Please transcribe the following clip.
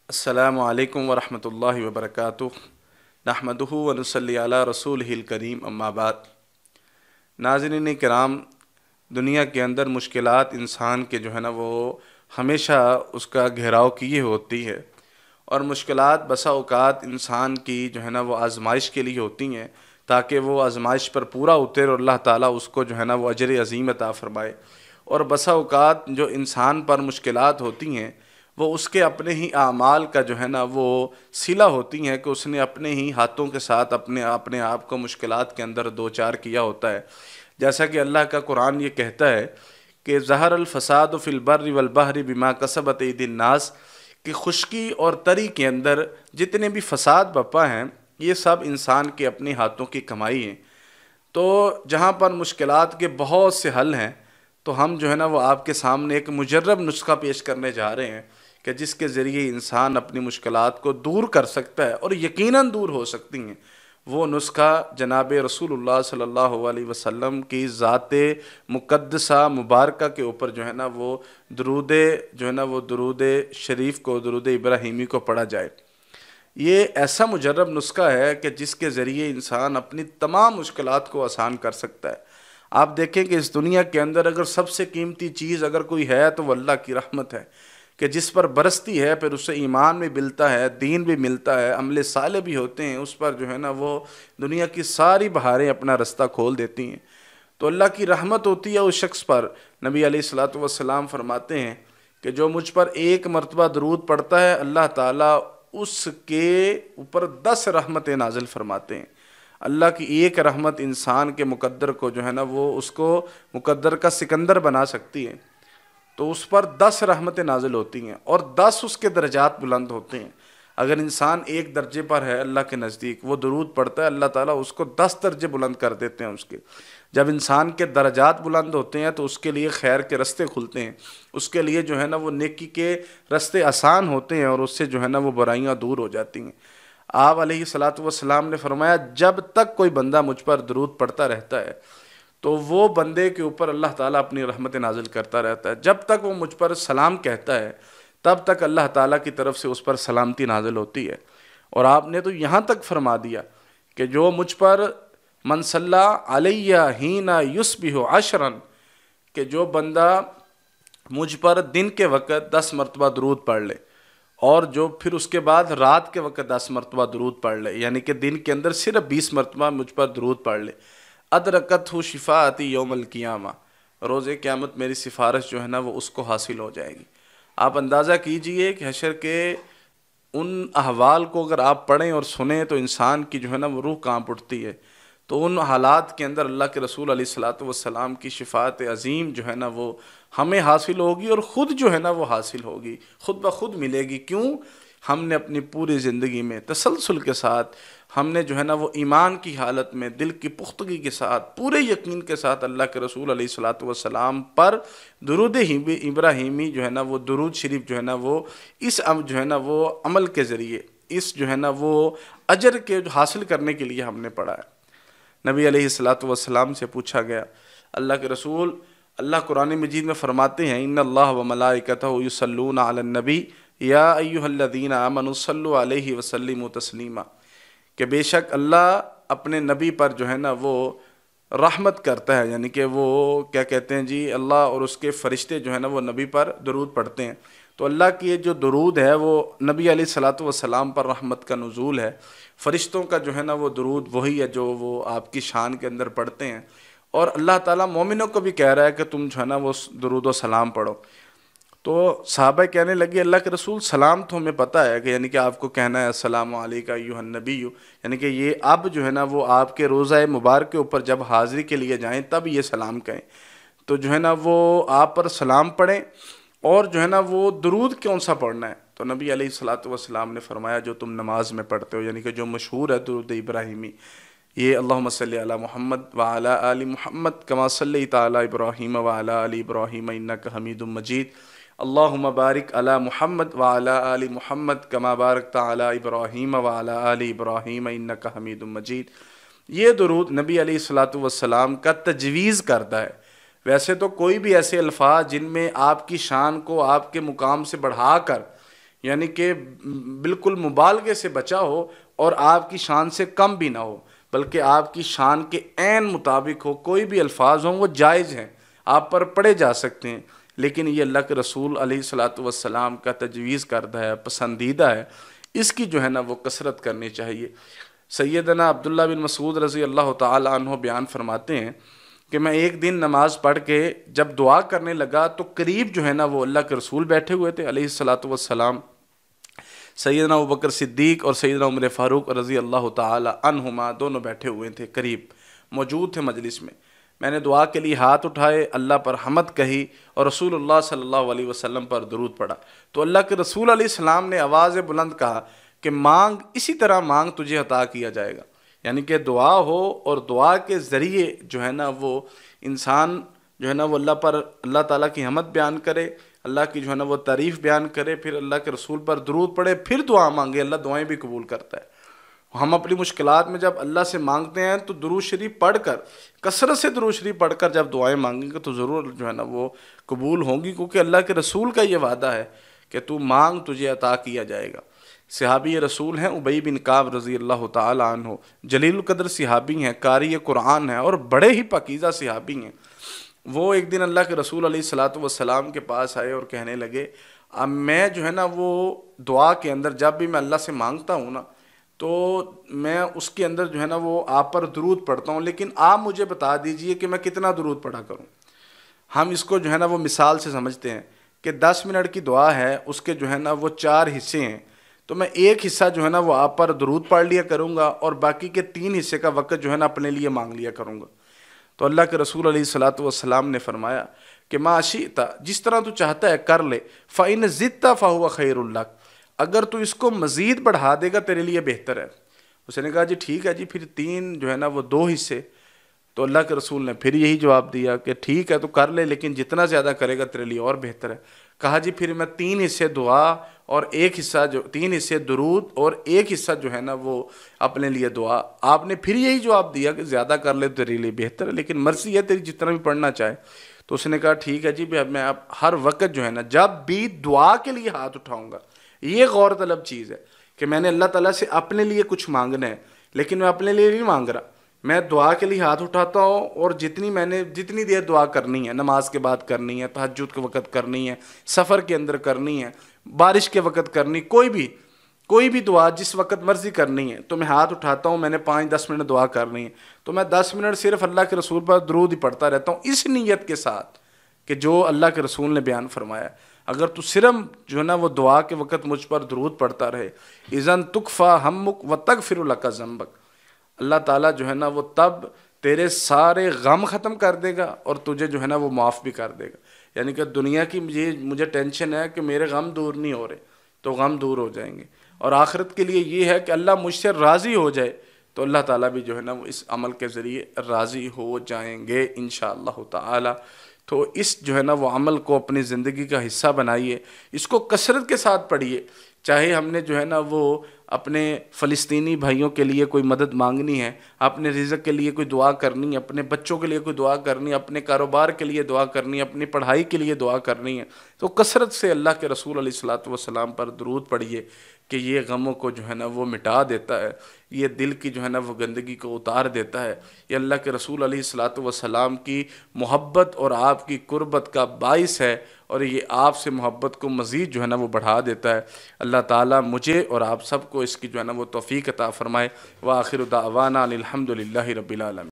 السلام علیکم ورحمۃ اللہ وبرکاتہ۔ نحمدہ ونصلی علی رسولہ الکریم، اما بعد۔ ناظرین کرام، دنیا کے اندر مشکلات انسان کے جو ہے نا وہ ہمیشہ اس کا گھیراؤ کیے ہوتی ہے، اور مشکلات بسا اوقات انسان کی جو ہے نا وہ آزمائش کے لیے ہوتی ہیں، تاکہ وہ آزمائش پر پورا اترے اور اللہ تعالیٰ اس کو جو ہے نا وہ اجر عظیم عطا فرمائے۔ اور بسا اوقات جو انسان پر مشکلات ہوتی ہیں وہ اس کے اپنے ہی اعمال کا جو ہے نا وہ صلہ ہوتی ہیں، کہ اس نے اپنے ہی ہاتھوں کے ساتھ اپنے آپ کو مشکلات کے اندر دوچار کیا ہوتا ہے۔ جیسا کہ اللہ کا قرآن یہ کہتا ہے کہ ظہر الفساد فی البر والبحر بما کسبت ایدی الناس، کہ خشکی اور تری کے اندر جتنے بھی فساد بپا ہیں یہ سب انسان کے اپنے ہاتھوں کی کمائی ہیں۔ تو جہاں پر مشکلات کے بہت سے حل ہیں، تو ہم جو ہے نا وہ آپ کے سامنے ایک مجرب نسخہ پیش کرنے جا رہے ہیں کہ جس کے ذریعے انسان اپنی مشکلات کو دور کر سکتا ہے، اور یقیناً دور ہو سکتی ہیں۔ وہ نسخہ جناب رسول اللہ صلی اللہ علیہ وسلم کی ذات مقدسہ مبارکہ کے اوپر جو ہے نا وہ درود شریف کو، درود ابراہیمی کو پڑھا جائے۔ یہ ایسا مجرب نسخہ ہے کہ جس کے ذریعے انسان اپنی تمام مشکلات کو آسان کر سکتا ہے۔ آپ دیکھیں کہ اس دنیا کے اندر اگر سب سے قیمتی چیز اگر کوئی ہے تو وہ اللہ کی رحمت ہے، کہ جس پر برستی ہے پھر اسے ایمان بھی ملتا ہے، دین بھی ملتا ہے، عمل صالح بھی ہوتے ہیں، اس پر جو ہے نا وہ دنیا کی ساری بہاریں اپنا رستہ کھول دیتی ہیں۔ تو اللہ کی رحمت ہوتی ہے اس شخص پر۔ نبی علیہ الصلوۃ والسلام فرماتے ہیں کہ جو مجھ پر ایک مرتبہ درود پڑھتا ہے، اللہ تعالیٰ اس کے اوپر 10 رحمتیں نازل فرماتے ہیں۔ اللہ کی ایک رحمت انسان کے مقدر کو جو ہے نا وہ اس کو مقدر کا سکندر بنا سکتی ہے، تو اس پر 10 رحمتیں نازل ہوتی ہیں، اور 10 اس کے درجات بلند ہوتے ہیں۔ اگر انسان ایک درجے پر ہے اللہ کے نزدیک، وہ درود پڑھتا ہے، اللہ تعالیٰ اس کو 10 درجے بلند کر دیتے ہیں اس کے۔ جب انسان کے درجات بلند ہوتے ہیں تو اس کے لیے خیر کے رستے کھلتے ہیں، اس کے لیے جو ہے نا وہ نیکی کے رستے آسان ہوتے ہیں، اور اس سے جو ہے نا وہ برائیاں دور ہو جاتی ہیں۔ آپ علیہ الصلوۃ والسلام نے فرمایا جب تک کوئی بندہ مجھ پر درود پڑھتا رہتا ہے تو وہ بندے کے اوپر اللہ تعالیٰ اپنی رحمت نازل کرتا رہتا ہے۔ جب تک وہ مجھ پر سلام کہتا ہے تب تک اللہ تعالیٰ کی طرف سے اس پر سلامتی نازل ہوتی ہے۔ اور آپ نے تو یہاں تک فرما دیا کہ جو مجھ پر من صلی علیہ حین یصبح عشرا، کہ جو بندہ مجھ پر دن کے وقت 10 مرتبہ درود پڑھ لے، اور جو پھر اس کے بعد رات کے وقت 10 مرتبہ درود پڑھ لے، یعنی کہ دن کے اندر صرف 20 مرتبہ مجھ پر درود پڑھ لے، ادرکتہ شفاعتی یوم القیامہ، روز قیامت میری سفارش جو ہے نا وہ اس کو حاصل ہو جائے گی۔ آپ اندازہ کیجئے کہ حشر کے ان احوال کو اگر آپ پڑھیں اور سنیں تو انسان کی جو ہے نا وہ روح کانپ اٹھتی ہے۔ تو ان حالات کے اندر اللہ کے رسول علیہ الصلوۃ والسلام کی شفاعت عظیم جو ہے نا وہ ہمیں حاصل ہوگی، اور خود جو ہے نا وہ حاصل ہوگی، خود بخود ملے گی۔ کیوں؟ ہم نے اپنی پوری زندگی میں تسلسل کے ساتھ ہم نے جو ہے نا وہ ایمان کی حالت میں دل کی پختگی کے ساتھ پورے یقین کے ساتھ اللہ کے رسول علیہ الصلوۃ والسلام پر درود ابراہیمی جو ہے نا وہ درود شریف جو ہے نا وہ اس جو ہے نا وہ عمل کے ذریعے اس جو ہے نا وہ اجر کے حاصل کرنے کے لیے ہم نے پڑھا ہے۔ نبی علیہ الصلوۃ والسلام سے پوچھا گیا، اللہ کے رسول، اللہ قرآن مجید میں فرماتے ہیں ان اللہ وملائکتہ یصلون علی النبی یا ایھا الذین آمنوا صلوا علیہ وسلموا تسلیما، کہ بے شک اللہ اپنے نبی پر جو ہے نا وہ رحمت کرتا ہے، یعنی کہ وہ کیا کہتے ہیں جی، اللہ اور اس کے فرشتے جو ہے نا وہ نبی پر درود پڑھتے ہیں۔ تو اللہ کی یہ جو درود ہے وہ نبی علیہ الصلوۃ والسلام پر رحمت کا نزول ہے۔ فرشتوں کا جو ہے نا وہ درود وہی ہے جو وہ آپ کی شان کے اندر پڑھتے ہیں، اور اللہ تعالیٰ مومنوں کو بھی کہہ رہا ہے کہ تم جو ہے نا وہ درود و سلام پڑھو۔ تو صحابہ کہنے لگے اللہ کے رسول سلام تو ہمیں پتہ ہے کہ یعنی کہ آپ کو کہنا ہے السلام علیکہ ایھا النبی، یعنی کہ یہ اب جو ہے نا وہ آپ کے روضہ مبارک کے اوپر جب حاضری کے لیے جائیں تب یہ سلام کہیں، تو جو ہے نا وہ آپ پر سلام پڑھیں، اور جو ہے نا وہ درود کون سا پڑھنا ہے؟ تو نبی علیہ الصلوۃ والسلام نے فرمایا جو تم نماز میں پڑھتے ہو، یعنی کہ جو مشہور ہے درود ابراہیمی، یہ اللہم صلی علی محمد وعلی آل محمد کما صلیت علی ابراہیم وعلی آل ابراہیم انک حمید مجید، اللہم بارک علی محمد وعلی آل محمد کما بارکت علی ابراہیم وعلی آل ابراہیم انک حمید مجید۔ یہ درود نبی علیہ الصلوۃ والسلام کا تجویز کرتا ہے۔ ویسے تو کوئی بھی ایسے الفاظ جن میں آپ کی شان کو آپ کے مقام سے بڑھا کر یعنی کہ بالکل مبالغے سے بچا ہو اور آپ کی شان سے کم بھی نہ ہو، بلکہ آپ کی شان کے عین مطابق ہو۔ کوئی بھی الفاظ ہوں وہ جائز ہیں، آپ پر پڑھے جا سکتے ہیں، لیکن یہ اللہ کے رسول علیہ الصلاۃ والسلام کا تجویز کردہ ہے، پسندیدہ ہے، اس کی جو ہے نا وہ کثرت کرنی چاہیے۔ سیدنا عبداللہ بن مسعود رضی اللہ تعالی عنہ بیان فرماتے ہیں کہ میں ایک دن نماز پڑھ کے جب دعا کرنے لگا تو قریب جو ہے نا وہ اللہ کے رسول بیٹھے ہوئے تھے علیہ الصلاۃ والسلام، سیدنا ابوبکر صدیق اور سیدنا عمر فاروق رضی اللہ تعالی عنہما دونوں بیٹھے ہوئے تھے، قریب موجود تھے مجلس میں۔ میں نے دعا کے لیے ہاتھ اٹھائے، اللہ پر حمد کہی اور رسول اللہ صلی اللہ علیہ وسلم پر درود پڑھا، تو اللہ کے رسول علیہ السلام نے آواز بلند کہا کہ مانگ، اسی طرح مانگ تجھے عطا کیا جائے گا۔ یعنی کہ دعا ہو اور دعا کے ذریعے جو ہے نا وہ انسان جو ہے نا وہ اللہ پر، اللہ تعالیٰ کی حمد بیان کرے، اللہ کی جو ہے نا وہ تعریف بیان کرے، پھر اللہ کے رسول پر درود پڑھے، پھر دعا مانگے، اللہ دعائیں بھی قبول کرتا ہے۔ ہم اپنی مشکلات میں جب اللہ سے مانگتے ہیں تو درود شریف پڑھ کر، کثرت سے درود شریف پڑھ کر جب دعائیں مانگیں گے تو ضرور جو ہے نا وہ قبول ہوں گی، کیونکہ اللہ کے رسول کا یہ وعدہ ہے کہ تو مانگ تجھے عطا کیا جائے گا۔ صحابی رسول ہیں ابی بن کعب رضی اللہ تعالی عنہ، جلیل القدر صحابی ہیں، قاری قرآن ہیں اور بڑے ہی پاکیزہ صحابی ہیں۔ وہ ایک دن اللہ کے رسول علیہ الصلاۃ والسلام کے پاس آئے اور کہنے لگے، اب میں جو ہے نا وہ دعا کے اندر جب بھی میں اللہ سے مانگتا ہوں نا تو میں اس کے اندر جو ہے نا وہ آپ پر درود پڑھتا ہوں، لیکن آپ مجھے بتا دیجئے کہ میں کتنا درود پڑھا کروں۔ ہم اس کو جو ہے نا وہ مثال سے سمجھتے ہیں کہ 10 منٹ کی دعا ہے، اس کے جو ہے نا وہ 4 حصے ہیں، تو میں ایک حصہ جو ہے نا وہ آپ پر درود پڑھ لیا کروں گا اور باقی کے 3 حصے کا وقت جو ہے نا اپنے لیے مانگ لیا کروں گا۔ تو اللہ کے رسول علیہ الصلاۃ والسلام نے فرمایا کہ ما شئت، جس طرح تو چاہتا ہے کر لے، فإن زدت فهو خیر لک، اگر تو اس کو مزید بڑھا دے گا تیرے لیے بہتر ہے۔ اس نے کہا جی ٹھیک ہے جی، پھر 3 جو ہے نا وہ 2 حصے۔ تو اللہ کے رسول نے پھر یہی جواب دیا کہ ٹھیک ہے تو کر لے، لیکن جتنا زیادہ کرے گا تیرے لیے اور بہتر ہے۔ کہا جی پھر میں 3 حصے دعا اور 1 حصہ 3 حصے درود اور 1 حصہ جو ہے نا وہ اپنے لیے دعا۔ آپ نے پھر یہی جواب دیا کہ زیادہ کر لے تو تیرے لیے بہتر ہے، لیکن مرضی ہے تیری جتنا بھی پڑھنا چاہے۔ تو اس نے کہا ٹھیک ہے جی، میں اب ہر وقت جو ہے نا جب بھی دعا کے لیے ہاتھ اٹھاؤں گا، یہ غور طلب چیز ہے کہ میں نے اللہ تعالیٰ سے اپنے لیے کچھ مانگنا ہے، لیکن میں اپنے لیے نہیں مانگ رہا، میں دعا کے لیے ہاتھ اٹھاتا ہوں اور جتنی دیر دعا کرنی ہے، نماز کے بعد کرنی ہے، تہجد کے وقت کرنی ہے، سفر کے اندر کرنی ہے، بارش کے وقت کرنی، کوئی بھی دعا جس وقت مرضی کرنی ہے، تو میں ہاتھ اٹھاتا ہوں، میں نے 5-10 منٹ دعا کرنی ہے تو میں 10 منٹ صرف اللہ کے رسول پر درود ہی پڑھتا رہتا ہوں، اس نیت کے ساتھ کہ جو اللہ کے رسول نے بیان فرمایا۔ اگر تو صرف جو ہے نا وہ دعا کے وقت مجھ پر درود پڑھتا رہے، اذن تکفی ہمک وتغفر لک ذنبک، اللہ تعالیٰ جو ہے نا وہ تب تیرے سارے غم ختم کر دے گا اور تجھے جو ہے نا وہ معاف بھی کر دے گا۔ یعنی کہ دنیا کی مجھے ٹینشن ہے کہ میرے غم دور نہیں ہو رہے، تو غم دور ہو جائیں گے، اور آخرت کے لیے یہ ہے کہ اللہ مجھ سے راضی ہو جائے، تو اللہ تعالیٰ بھی جو ہے نا وہ اس عمل کے ذریعے راضی ہو جائیں گے انشاءاللہ تعالی۔ تو اس جو ہے نا وہ عمل کو اپنی زندگی کا حصہ بنائیے، اس کو کثرت کے ساتھ پڑھیے، چاہے ہم نے جو ہے نا وہ اپنے فلسطینی بھائیوں کے لیے کوئی مدد مانگنی ہے، اپنے رزق کے لیے کوئی دعا کرنی ہے، اپنے بچوں کے لیے کوئی دعا کرنی ہے، اپنے کاروبار کے لیے دعا کرنی ہے، اپنی پڑھائی کے لیے دعا کرنی ہے، تو کثرت سے اللہ کے رسول علیہ الصلاۃ والسلام پر درود پڑھیے کہ یہ غموں کو جو ہے نا وہ مٹا دیتا ہے، یہ دل کی جو ہے نا وہ گندگی کو اتار دیتا ہے، یہ اللہ کے رسول علیہ الصلاۃ والسلام کی محبت اور آپ کی قربت کا باعث ہے، اور یہ آپ سے محبت کو مزید جو ہے نا وہ بڑھا دیتا ہے۔ اللہ تعالیٰ مجھے اور آپ سب کو اس کی جو ہے نا وہ توفیق عطا فرمائے۔ وآخر دعوانا الحمد للہ رب العالمین۔